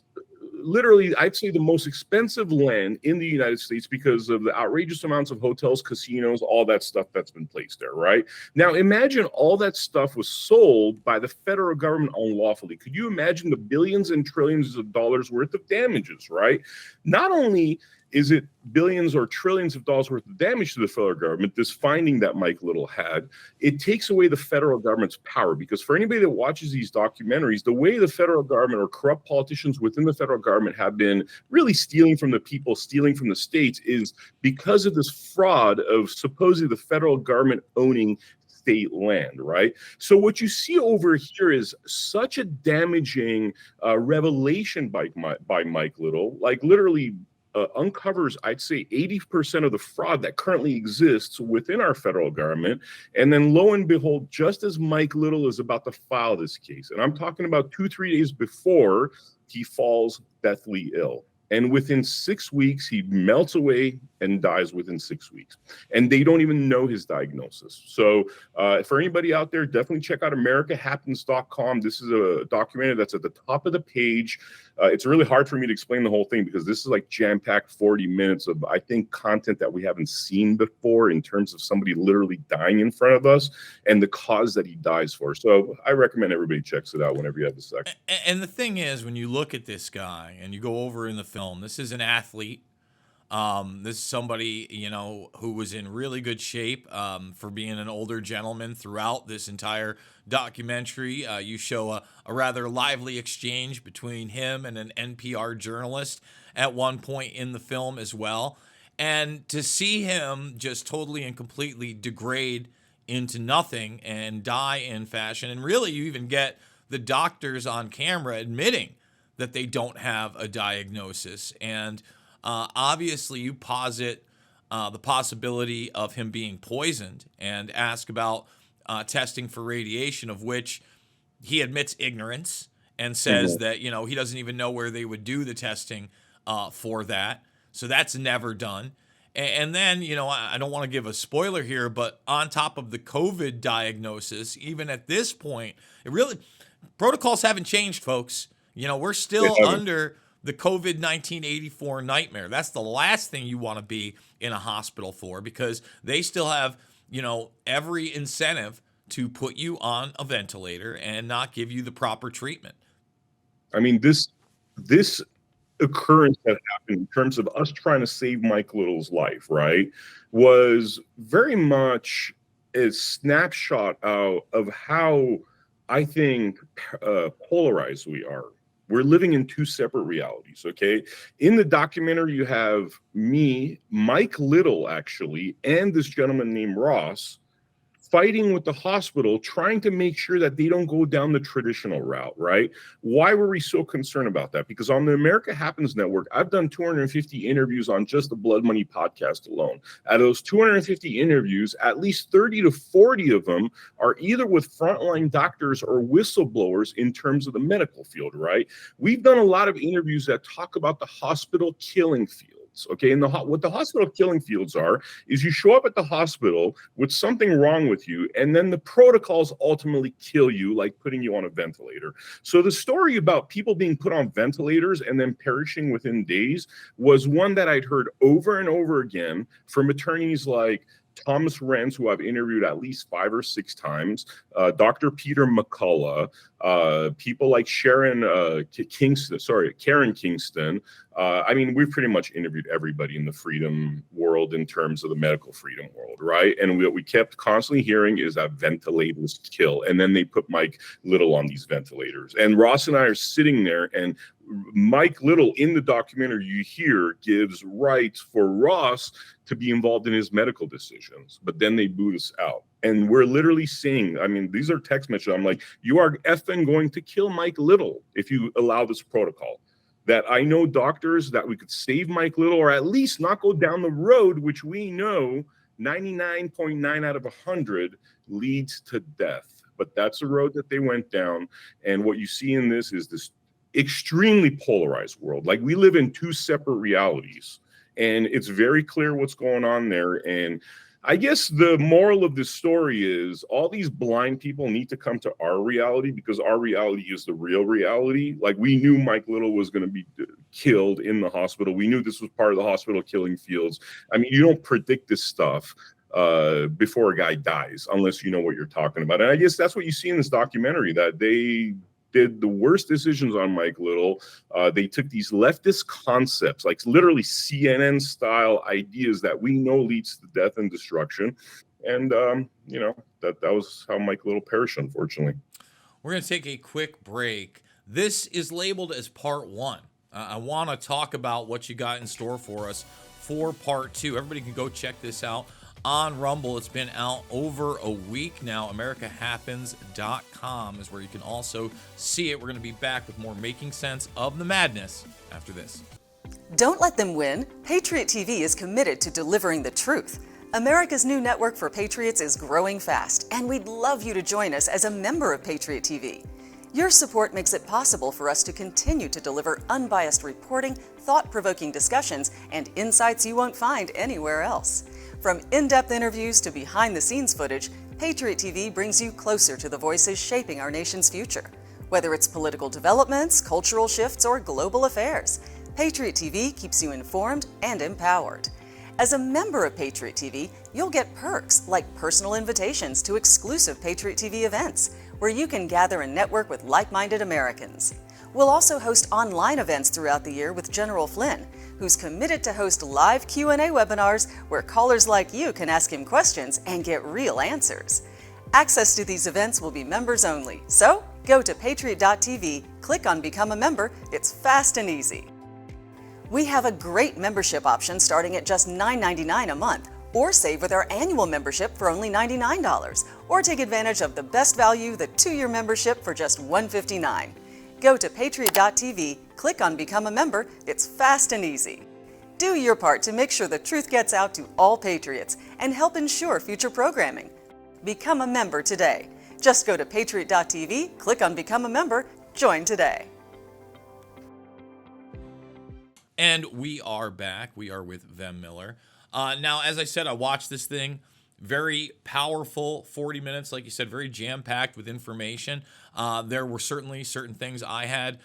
Speaker 21: literally, I'd say, the most expensive land in the United States because of the outrageous amounts of hotels, casinos, all that stuff that's been placed there, right? Now, imagine all that stuff was sold by the federal government unlawfully. Could you imagine the billions and trillions of dollars worth of damages, right? Not only is it billions or trillions of dollars worth of damage to the federal government, this finding that Mike Little had, it takes away the federal government's power. Because for anybody that watches these documentaries, the way the federal government or corrupt politicians within the federal government have been really stealing from the people, stealing from the states, is because of this fraud of supposedly the federal government owning state land, right? So what you see over here is such a damaging revelation by Mike Little, like literally uncovers, I'd say, 80% of the fraud that currently exists within our federal government. And then lo and behold, just as Mike Little is about to file this case, and I'm talking about 2-3 days before, he falls deathly ill. And within 6 weeks, he melts away and dies within 6 weeks. And they don't even know his diagnosis. So for anybody out there, definitely check out AmericaHappens.com. This is a documentary that's at the top of the page. It's really hard for me to explain the whole thing because this is like jam-packed 40 minutes of, I think, content that we haven't seen before in terms of somebody literally dying in front of us and the cause that he dies for. So I recommend everybody checks it out whenever you have a second.
Speaker 1: And the thing is, when you look at this guy and you go over in the film, this is an athlete. This is somebody, you know, who was in really good shape for being an older gentleman throughout this entire documentary. You show a rather lively exchange between him and an NPR journalist at one point in the film as well. And to see him just totally and completely degrade into nothing and die in fashion, and really you even get the doctors on camera admitting that they don't have a diagnosis. And obviously you posit the possibility of him being poisoned and ask about testing for radiation, of which he admits ignorance and says that, you know, he doesn't even know where they would do the testing for that. So that's never done. And then, you know, I don't want to give a spoiler here, but on top of the COVID diagnosis, even at this point, protocols haven't changed, folks. You know, we're still under the COVID-19 84 nightmare. That's the last thing you want to be in a hospital for, because they still have, you know, every incentive to put you on a ventilator and not give you the proper treatment.
Speaker 21: I mean, this occurrence that happened in terms of us trying to save Mike Little's life, right, was very much a snapshot of how I think polarized we are. We're living in two separate realities, okay? In the documentary, you have me, Mike Little, actually, and this gentleman named Ross fighting with the hospital, trying to make sure that they don't go down the traditional route, right? Why were we so concerned about that? Because on the America Happens Network, I've done 250 interviews on just the Blood Money podcast alone. Out of those 250 interviews, at least 30 to 40 of them are either with frontline doctors or whistleblowers in terms of the medical field, right? We've done a lot of interviews that talk about the hospital killing field. Okay, and what the hospital killing fields are is you show up at the hospital with something wrong with you, and then the protocols ultimately kill you, like putting you on a ventilator. So the story about people being put on ventilators and then perishing within days was one that I'd heard over and over again from attorneys like Thomas Renz, who I've interviewed at least 5 or 6 times, Dr. Peter McCullough, people like Karen Kingston. I mean, we've pretty much interviewed everybody in the freedom world in terms of the medical freedom world, right? And what we kept constantly hearing is that ventilators kill. And then they put Mike Little on these ventilators. And Ross and I are sitting there, and Mike Little in the documentary, you hear, gives rights for Ross to be involved in his medical decisions. But then they boot us out. And we're literally saying, I mean, these are text messages. I'm like, you are effing going to kill Mike Little if you allow this protocol. That I know doctors that we could save Mike Little, or at least not go down the road, which we know 99.9 out of 100 leads to death. But that's the road that they went down. And what you see in this is this extremely polarized world. Like, we live in two separate realities, and it's very clear what's going on there. And I guess the moral of this story is all these blind people need to come to our reality, because our reality is the real reality. Like, we knew Mike Little was going to be killed in the hospital. We knew this was part of the hospital killing fields. I mean, you don't predict this stuff before a guy dies unless you know what you're talking about. And I guess that's what you see in this documentary, that they did the worst decisions on Mike Little. They took these leftist concepts, like literally CNN style ideas that we know leads to death and destruction. And, that was how Mike Little perished, unfortunately.
Speaker 1: We're going to take a quick break. This is labeled as part 1. I want to talk about what you got in store for us for part 2. Everybody can go check this out on Rumble. It's been out over a week now. AmericaHappens.com is where you can also see it. We're going to be back with more Making Sense of the Madness after this.
Speaker 6: Don't let them win. Patriot TV is committed to delivering the truth. America's new network for patriots is growing fast, and we'd love you to join us as a member of Patriot TV. Your support makes it possible for us to continue to deliver unbiased reporting, thought-provoking discussions, and insights you won't find anywhere else. From in-depth interviews to behind-the-scenes footage, Patriot TV brings you closer to the voices shaping our nation's future. Whether it's political developments, cultural shifts, or global affairs, Patriot TV keeps you informed and empowered. As a member of Patriot TV, you'll get perks like personal invitations to exclusive Patriot TV events, where you can gather and network with like-minded Americans. We'll also host online events throughout the year with General Flynn, who's committed to host live Q&A webinars where callers like you can ask him questions and get real answers. Access to these events will be members only, so go to patriot.tv, click on Become a Member. It's fast and easy. We have a great membership option starting at just $9.99 a month, or save with our annual membership for only $99, or take advantage of the best value, the 2-year membership for just $159. Go to patriot.tv, click on Become a Member. It's fast and easy. Do your part to make sure the truth gets out to all patriots and help ensure future programming. Become a member today. Just go to patriot.tv, click on Become a Member, join today.
Speaker 1: And we are back. We are with Vem Miller. Now, as I said, I watched this thing. Very powerful 40 minutes, like you said, very jam-packed with information. There were certainly certain things I had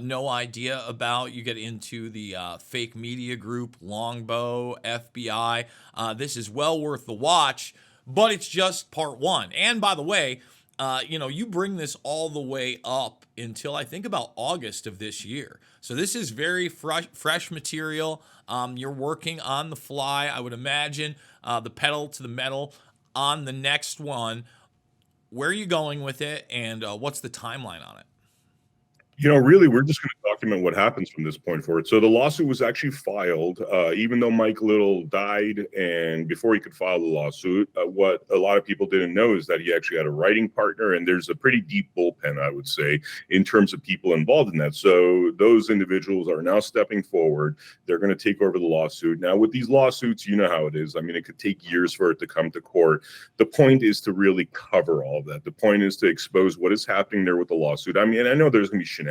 Speaker 1: no idea about. You get into the fake media group, Longbow, FBI. This is well worth the watch, but it's just part 1. And by the way, you bring this all the way up until I think about August of this year. So this is very fresh material. You're working on the fly, I would imagine, the pedal to the metal on the next one. Where are you going with it, and what's the timeline on it?
Speaker 21: Really, we're just going to document what happens from this point forward. So the lawsuit was actually filed, even though Mike Little died, and before he could file the lawsuit, what a lot of people didn't know is that he actually had a writing partner, and there's a pretty deep bullpen, I would say, in terms of people involved in that. So those individuals are now stepping forward. They're going to take over the lawsuit. Now, with these lawsuits, you know how it is. I mean, it could take years for it to come to court. The point is to really cover all of that. The point is to expose what is happening there with the lawsuit. I mean, I know there's going to be shenanigans.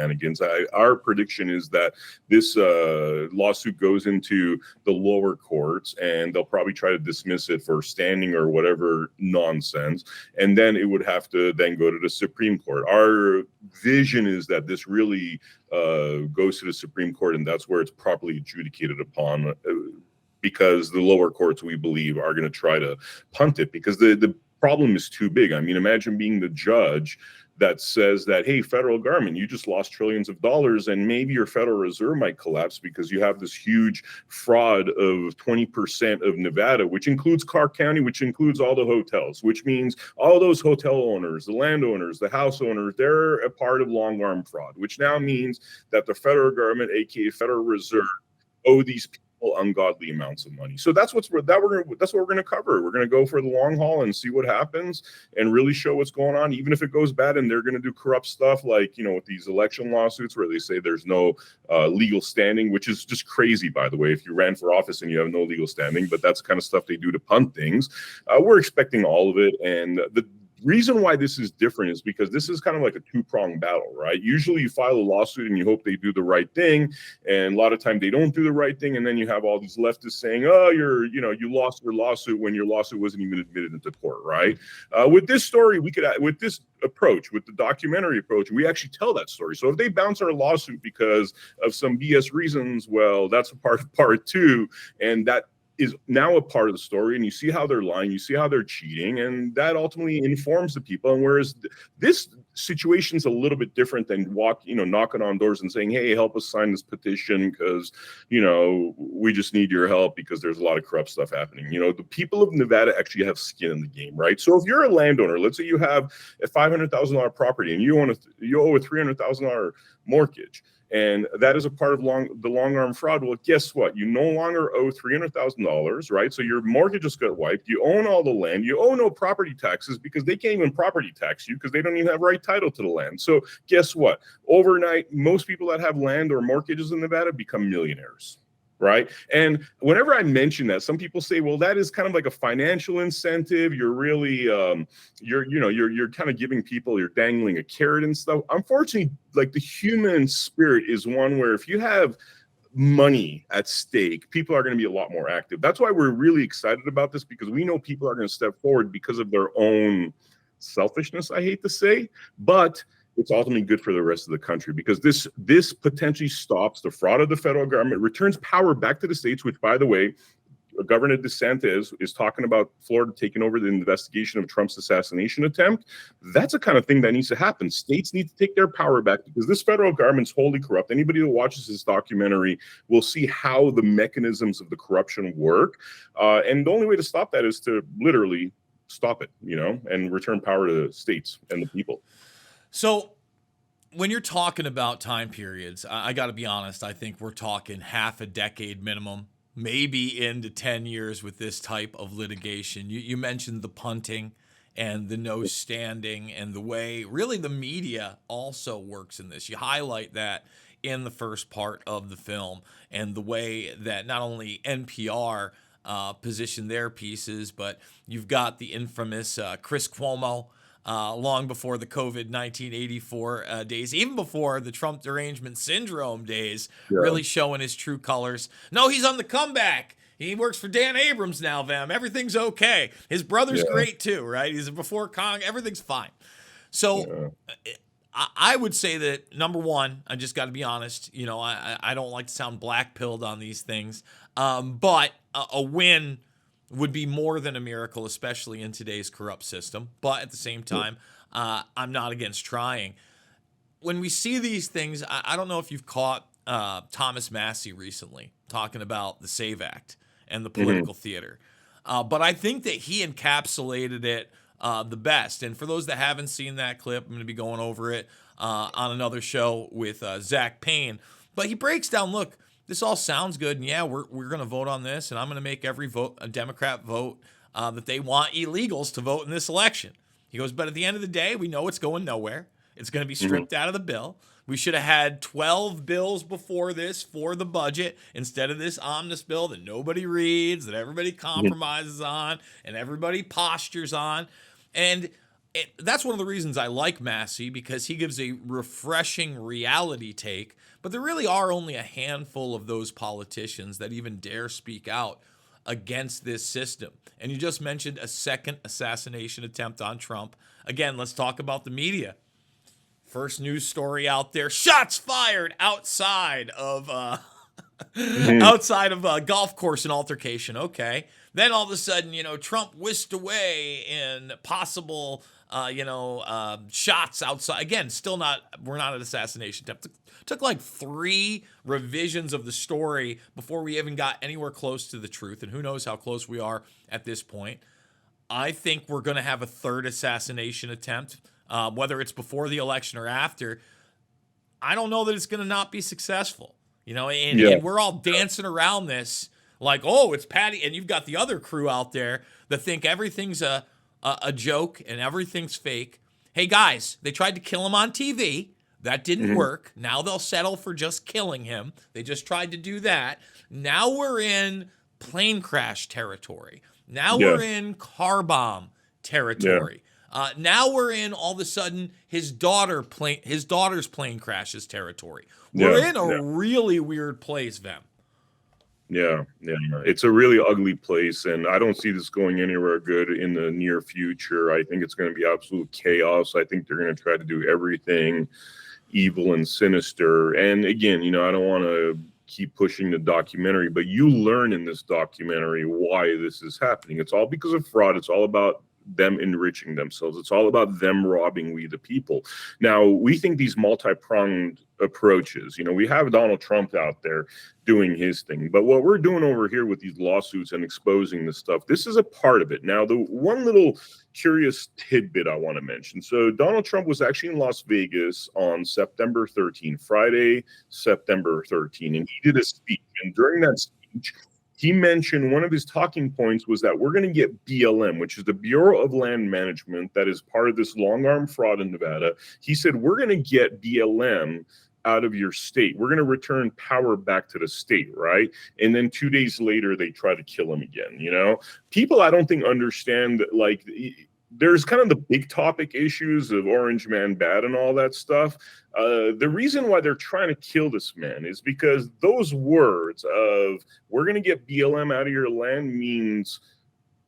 Speaker 21: Our prediction is that this lawsuit goes into the lower courts, and they'll probably try to dismiss it for standing or whatever nonsense, and then it would have to then go to the Supreme Court. Our vision is that this really goes to the Supreme Court, and that's where it's properly adjudicated upon, because the lower courts, we believe, are going to try to punt it because the problem is too big. I mean, imagine being the judge that says that, hey, federal government, you just lost trillions of dollars, and maybe your Federal Reserve might collapse because you have this huge fraud of 20% of Nevada, which includes Clark County, which includes all the hotels, which means all those hotel owners, the landowners, the house owners, they're a part of long-arm fraud, which now means that the federal government, aka Federal Reserve, owe these people ungodly amounts of money. So that's what we're going to cover. We're going to go for the long haul and see what happens and really show what's going on, even if it goes bad and they're going to do corrupt stuff like, with these election lawsuits where they say there's no legal standing, which is just crazy, by the way, if you ran for office and you have no legal standing, but that's the kind of stuff they do to punt things. We're expecting all of it. And the reason why this is different is because this is kind of like a two-pronged battle, right? Usually you file a lawsuit and you hope they do the right thing, and a lot of time they don't do the right thing, and then you have all these leftists saying, oh, you lost your lawsuit when your lawsuit wasn't even admitted into court, right? With this story, with this approach, with the documentary approach, we actually tell that story. So if they bounce our lawsuit because of some BS reasons, well, that's a part of part two, and that is now a part of the story, and you see how they're lying, you see how they're cheating, and that ultimately informs the people. And whereas this situation's a little bit different than knocking on doors and saying, hey, help us sign this petition because, we just need your help because there's a lot of corrupt stuff happening. The people of Nevada actually have skin in the game, right? So if you're a landowner, let's say you have a $500,000 property and you owe a $300,000 mortgage, and that is a part of the long-arm fraud. Well, guess what? You no longer owe $300,000, right? So your mortgage just got wiped. You own all the land. You owe no property taxes because they can't even property tax you because they don't even have right title to the land. So guess what? Overnight, most people that have land or mortgages in Nevada become millionaires. Right. And whenever I mention that, some people say, well, that is kind of like a financial incentive. You're really, you're kind of giving people, you're dangling a carrot and stuff. Unfortunately, like the human spirit is one where if you have money at stake, people are going to be a lot more active. That's why we're really excited about this, because we know people are going to step forward because of their own selfishness, I hate to say, but it's ultimately good for the rest of the country, because this potentially stops the fraud of the federal government, returns power back to the states, which, by the way, Governor DeSantis is talking about Florida taking over the investigation of Trump's assassination attempt. That's the kind of thing that needs to happen. States need to take their power back because this federal government's wholly corrupt. Anybody that watches this documentary will see how the mechanisms of the corruption work. And the only way to stop that is to literally stop it, and return power to states and the people.
Speaker 1: So when you're talking about time periods, I got to be honest, I think we're talking half a decade minimum, maybe into 10 years with this type of litigation. You mentioned the punting and the no standing and the way really the media also works in this. You highlight that in the first part of the film, and the way that not only NPR position their pieces, but you've got the infamous Chris Cuomo, long before the COVID 1984 days, even before the Trump derangement syndrome days, really showing his true colors. No, he's on the comeback. He works for Dan Abrams now, Vam. Everything's okay. His brother's great too, right? He's before Kong. Everything's fine. So I would say that, number one, I just got to be honest, I don't like to sound black-pilled on these things, but a win would be more than a miracle, especially in today's corrupt system. But at the same time, I'm not against trying. When we see these things, I don't know if you've caught Thomas Massey recently talking about the SAVE Act and the political theater. But I think that he encapsulated it the best. And for those that haven't seen that clip, I'm going to be going over it on another show with Zach Payne. But he breaks down, look, this all sounds good. And yeah, we're going to vote on this. And I'm going to make every vote, a Democrat vote, that they want illegals to vote in this election. He goes, but at the end of the day, we know it's going nowhere. It's going to be stripped out of the bill. We should have had 12 bills before this for the budget instead of this omnibus bill that nobody reads, that everybody compromises on, and everybody postures on. And that's one of the reasons I like Massey, because he gives a refreshing reality take. But there really are only a handful of those politicians that even dare speak out against this system. And you just mentioned a second assassination attempt on Trump. Again, let's talk about the media. First news story out there: shots fired outside of outside of a golf course, an altercation. Okay, then all of a sudden, Trump whisked away in possible, shots outside. Again, we're not an assassination attempt. Took like 3 revisions of the story before we even got anywhere close to the truth, and who knows how close we are at this point. I think we're going to have a third assassination attempt. Whether it's before the election or after, I don't know that it's going to not be successful. And we're all dancing around this like, oh, it's Patty. And you've got the other crew out there that think everything's a joke and everything's fake. Hey, guys, they tried to kill him on TV. That didn't work. Now they'll settle for just killing him. They just tried to do that. Now we're in plane crash territory. Now we're in car bomb territory. Now we're in, all of a sudden, his daughter's plane crashes territory. We're in a really weird place, Vem.
Speaker 21: Yeah. It's a really ugly place, and I don't see this going anywhere good in the near future. I think it's going to be absolute chaos. I think they're going to try to do everything evil and sinister. And again, I don't want to keep pushing the documentary, but you learn in this documentary why this is happening. It's all because of fraud. It's all about them enriching themselves. It's all about them robbing we the people. Now, we think these multi-pronged approaches, we have Donald Trump out there doing his thing, but what we're doing over here with these lawsuits and exposing this stuff, this is a part of it. Now, the one little curious tidbit I want to mention. So Donald Trump was actually in Las Vegas on September 13, Friday, September 13, and he did a speech. And during that speech, he mentioned one of his talking points was that we're going to get BLM, which is the Bureau of Land Management, that is part of this long-arm fraud in Nevada. He said, we're going to get BLM out of your state. We're going to return power back to the state, right? And then 2 days later, they try to kill him again. People, I don't think, understand that, like, there's kind of the big topic issues of Orange Man bad and all that stuff. The reason why they're trying to kill this man is because those words of we're going to get BLM out of your land means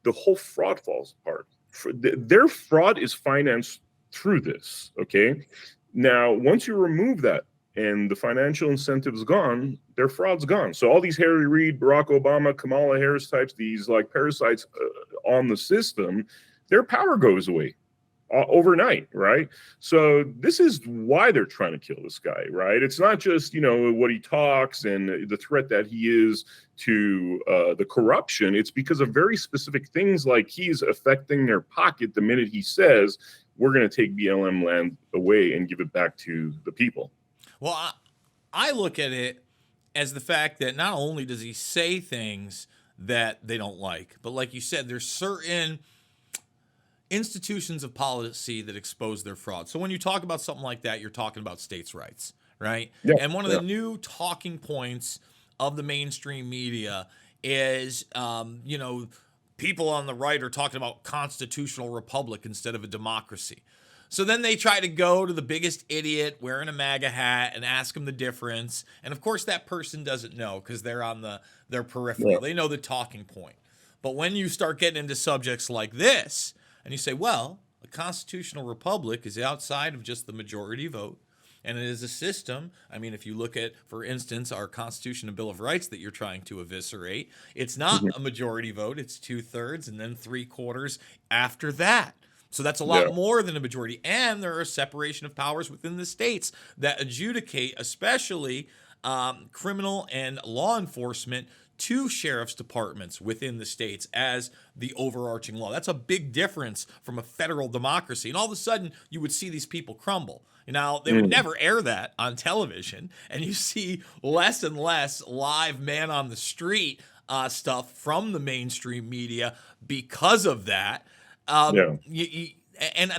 Speaker 21: the whole fraud falls apart. Their fraud is financed through this. Okay. Now, once you remove that and the financial incentive is gone, their fraud's gone. So all these Harry Reid, Barack Obama, Kamala Harris types, these like parasites on the system, their power goes away overnight, right? So this is why they're trying to kill this guy, right? It's not just, what he talks and the threat that he is to the corruption. It's because of very specific things, like he's affecting their pocket the minute he says, we're going to take BLM land away and give it back to the people.
Speaker 1: Well, I look at it as the fact that not only does he say things that they don't like, but like you said, there's certain institutions of policy that expose their fraud. So when you talk about something like that, you're talking about states' rights, right? Yeah, and one of the new talking points of the mainstream media is, people on the right are talking about constitutional republic instead of a democracy. So then they try to go to the biggest idiot wearing a MAGA hat and ask him the difference. And of course, that person doesn't know because they're on their periphery. Yeah. They know the talking point. But when you start getting into subjects like this, and you say, well, a constitutional republic is outside of just the majority vote, and it is a system. I mean, if you look at, for instance, our Constitution and Bill of Rights that you're trying to eviscerate, it's not a majority vote. It's 2/3 and then 3/4 after that. So that's a lot more than a majority. And there are a separation of powers within the states that adjudicate, especially criminal and law enforcement, to sheriff's departments within the states as the overarching law. That's a big difference from a federal democracy. And all of a sudden, you would see these people crumble. Now, they would never air that on television, and you see less and less live man on the street stuff from the mainstream media because of that. And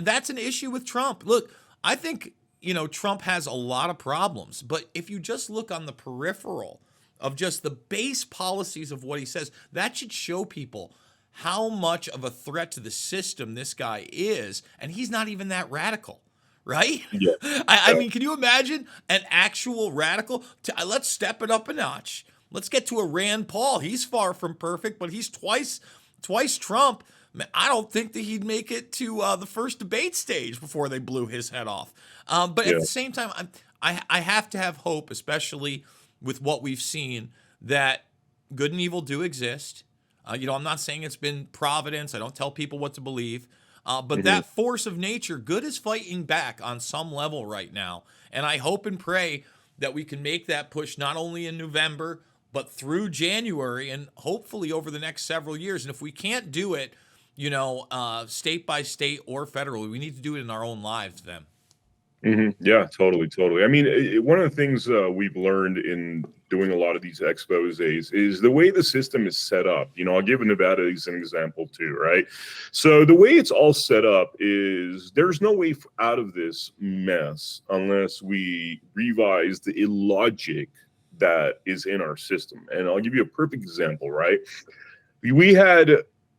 Speaker 1: that's an issue with Trump. Look, I think, Trump has a lot of problems, but if you just look on the peripheral of just the base policies of what he says, that should show people how much of a threat to the system this guy is, and he's not even that radical. Right?
Speaker 21: Yeah.
Speaker 1: I mean, can you imagine an actual radical? Let's step it up a notch. Let's get to a Rand Paul. He's far from perfect, but he's twice Trump. Man, I don't think that he'd make it to the first debate stage before they blew his head off. But at the same time, I have to have hope, especially with what we've seen, that good and evil do exist. I'm not saying it's been providence. I don't tell people what to believe. But that force of nature, good is fighting back on some level right now. And I hope and pray that we can make that push not only in November, but through January and hopefully over the next several years. And if we can't do it, state by state or federally, we need to do it in our own lives then.
Speaker 21: Yeah, totally. I mean, one of the things we've learned in doing a lot of these exposés is the way the system is set up. I'll give Nevada as an example too, right? So the way it's all set up is there's no way out of this mess unless we revise the illogic that is in our system. And I'll give you a perfect example, right? We had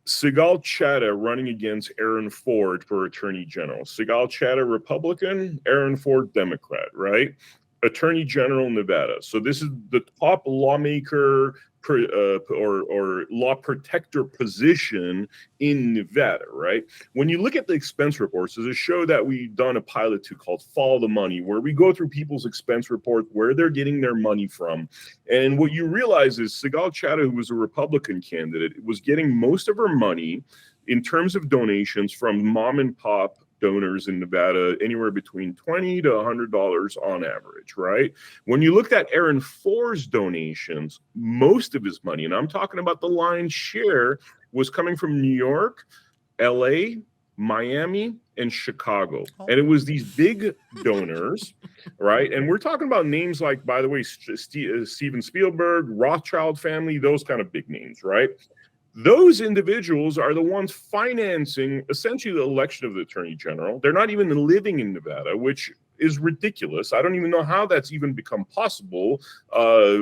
Speaker 21: Sigal Chattah running against Aaron Ford for Attorney General. Sigal Chattah, Republican, Aaron Ford, Democrat, right? Attorney General, Nevada. So this is the top lawmaker or law protector position in Nevada, right? When you look at the expense reports, there's a show that we've done a pilot to called Follow the Money, where we go through people's expense report, where they're getting their money from. And what you realize is Sigal Chattah, who was a Republican candidate, was getting most of her money in terms of donations from mom and pop donors in Nevada, anywhere between $20 to $100 on average, right? When you looked at Aaron Ford's donations, most of his money, and I'm talking about the lion's share, was coming from New York, LA, Miami, and Chicago. And it was these big donors, right? And we're talking about names like, by the way, Steven Spielberg, Rothschild family, those kind of big names, right? Those individuals are the ones financing essentially the election of the Attorney General. They're not even living in Nevada, which is ridiculous. I don't even know how that's even become possible.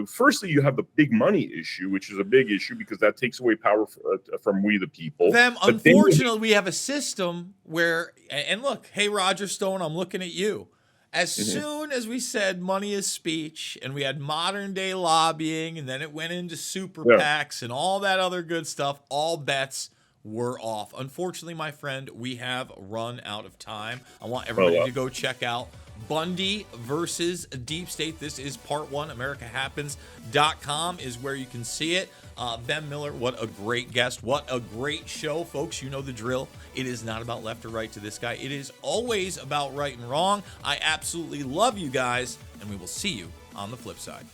Speaker 21: Firstly, you have the big money issue, which is a big issue because that takes away power from we the people.
Speaker 1: Unfortunately, we have a system where, and look, hey, Roger Stone, I'm looking at you. As soon as we said money is speech and we had modern day lobbying and then it went into super PACs and all that other good stuff, all bets were off. Unfortunately, my friend, we have run out of time. I want everybody to go check out Bundy versus Deep State. This is part 1. AmericaHappens.com is where you can see it. Ben Miller, what a great guest. What a great show, folks. You know the drill. It is not about left or right to this guy. It is always about right and wrong. I absolutely love you guys, and we will see you on the flip side.